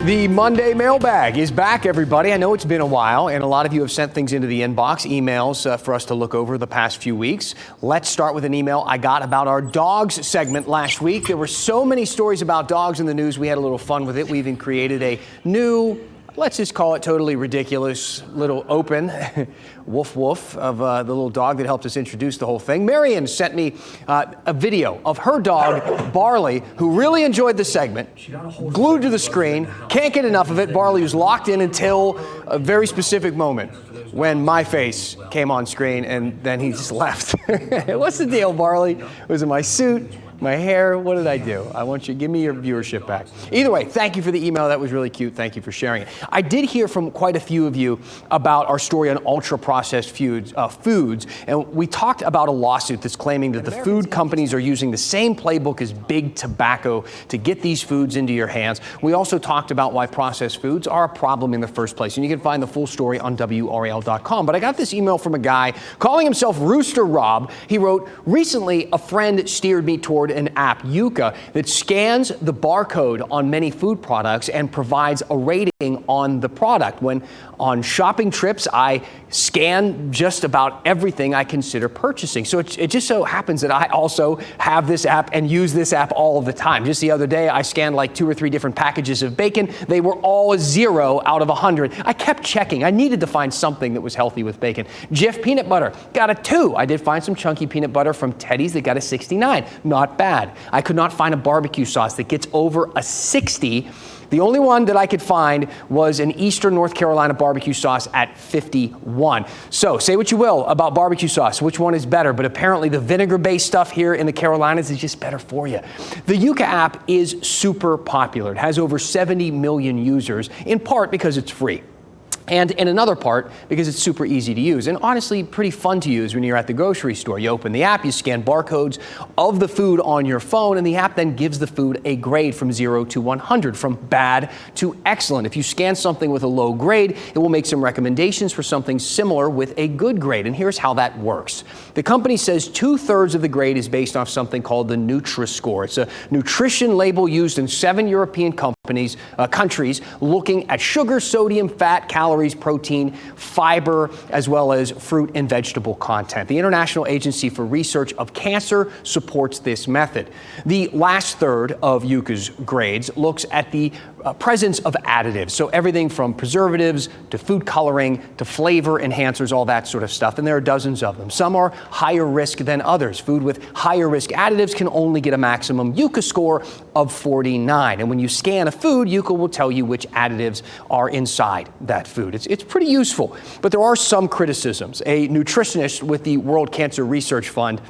The Monday mailbag is back, everybody. I know it's been a while, and a lot of you have sent things into the inbox, emails for us to look over the past few weeks. Let's start with an email I got about our dogs segment last week. There were so many stories about dogs in the news, we had a little fun with it. We even created a new, let's just call it totally ridiculous, little open woof woof of the little dog that helped us introduce the whole thing. Marion sent me a video of her dog, Barley, who really enjoyed the segment, glued to the screen, can't get enough of it. Barley was locked in until a very specific moment when my face came on screen, and then he just left. What's the deal, Barley? Was it my suit? My hair? What did I do? I want you to give me your viewership back. Either way, thank you for the email. That was really cute. Thank you for sharing it. I did hear from quite a few of you about our story on ultra-processed foods, and we talked about a lawsuit that's claiming that the food companies are using the same playbook as big tobacco to get these foods into your hands. We also talked about why processed foods are a problem in the first place, and you can find the full story on WRAL.com. But I got this email from a guy calling himself Rooster Rob. He wrote, "Recently, a friend steered me toward an app, Yuka, that scans the barcode on many food products and provides a rating on the product. When on shopping trips, I scan just about everything I consider purchasing." So it just so happens that I also have this app and use this app all the time. Just the other day, I scanned like 2 or 3 different packages of bacon. They were all 0 out of 100. I kept checking. I needed to find something that was healthy with bacon. Jif peanut butter got a 2. I did find some chunky peanut butter from Teddy's that got a 69. Not bad. I could not find a barbecue sauce that gets over a 60. The only one that I could find was an Eastern North Carolina barbecue sauce at 51. So say what you will about barbecue sauce, which one is better, but apparently the vinegar-based stuff here in the Carolinas is just better for you. The Yuka app is super popular. It has over 70 million users, in part because it's free. And in another part, because it's super easy to use and honestly pretty fun to use when you're at the grocery store. You open the app, you scan barcodes of the food on your phone, and the app then gives the food a grade from 0 to 100, from bad to excellent. If you scan something with a low grade, it will make some recommendations for something similar with a good grade. And here's how that works. The company says 2/3 of the grade is based off something called the Nutri-Score. It's a nutrition label used in 7 European countries looking at sugar, sodium, fat, calories, protein, fiber, as well as fruit and vegetable content. The International Agency for Research of Cancer supports this method. The last third of Yuka's grades looks at the presence of additives. So everything from preservatives to food coloring to flavor enhancers, all that sort of stuff. And there are dozens of them. Some are higher risk than others. Food with higher risk additives can only get a maximum Yuka score of 49. And when you scan a food, Yuka will tell you which additives are inside that food. It's pretty useful, but there are some criticisms. A nutritionist with the World Cancer Research Fund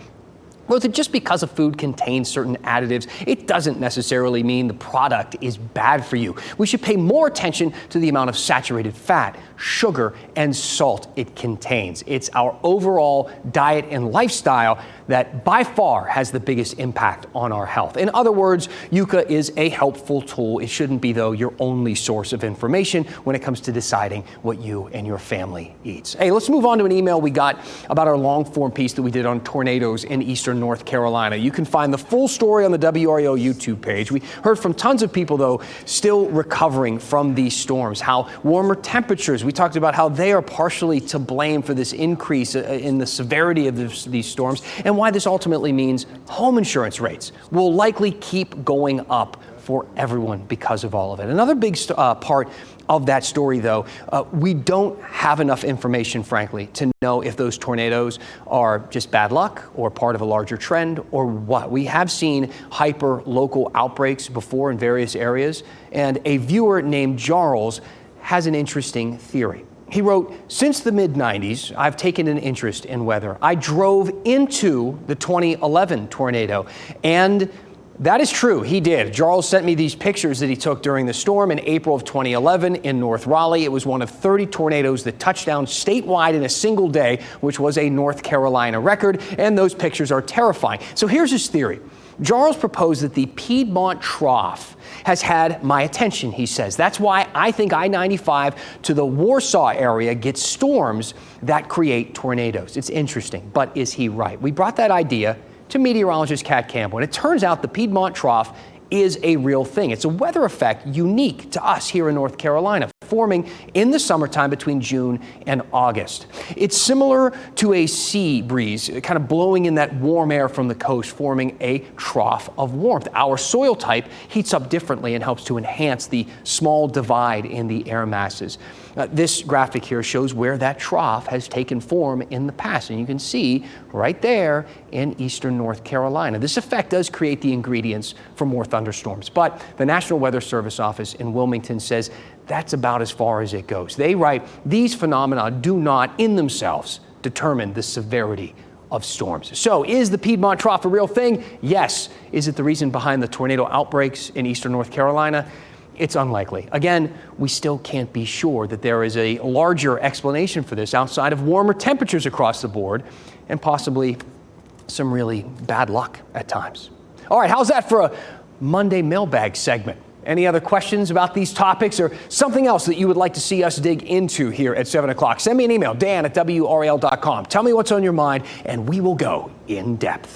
wrote that just because a food contains certain additives, it doesn't necessarily mean the product is bad for you. We should pay more attention to the amount of saturated fat, sugar, and salt it contains. It's our overall diet and lifestyle that by far has the biggest impact on our health. In other words, Yuka is a helpful tool. It shouldn't be, though, your only source of information when it comes to deciding what you and your family eats. Hey, let's move on to an email we got about our long-form piece that we did on tornadoes in Eastern North Carolina. You can find the full story on the WRAL YouTube page. We heard from tons of people, though, still recovering from these storms, how warmer temperatures, we talked about how they are partially to blame for this increase in the severity of these storms, and why this ultimately means home insurance rates will likely keep going up for everyone because of all of it. Another big part of that story, though, we don't have enough information, frankly, to know if those tornadoes are just bad luck or part of a larger trend or what. We have seen hyper-local outbreaks before in various areas, and a viewer named Charles has an interesting theory. He wrote, "Since the mid-90s, I've taken an interest in weather. I drove into the 2011 tornado, and that is true, he did. Charles sent me these pictures that he took during the storm in April of 2011 in North Raleigh. It was one of 30 tornadoes that touched down statewide in a single day, which was a North Carolina record, and those pictures are terrifying. So here's his theory. Charles proposed that the Piedmont Trough has had my attention, he says. That's why I think I-95 to the Warsaw area gets storms that create tornadoes. It's interesting, but is he right? We brought that idea to meteorologist Kat Campbell, and it turns out the Piedmont Trough is a real thing. It's a weather effect unique to us here in North Carolina, forming in the summertime between June and August. It's similar to a sea breeze, kind of blowing in that warm air from the coast, forming a trough of warmth. Our soil type heats up differently and helps to enhance the small divide in the air masses. This graphic here shows where that trough has taken form in the past, and you can see right there in eastern North Carolina. This effect does create the ingredients for more thunderstorms, but the National Weather Service office in Wilmington says that's about as far as it goes. They write, these phenomena do not in themselves determine the severity of storms. So is the Piedmont Trough a real thing? Yes. Is it the reason behind the tornado outbreaks in eastern North Carolina? It's unlikely. Again, we still can't be sure that there is a larger explanation for this outside of warmer temperatures across the board and possibly some really bad luck at times. All right, how's that for a Monday mailbag segment? Any other questions about these topics or something else that you would like to see us dig into here at 7 o'clock? Send me an email, dan@WRAL.com. Tell me what's on your mind, and we will go in depth.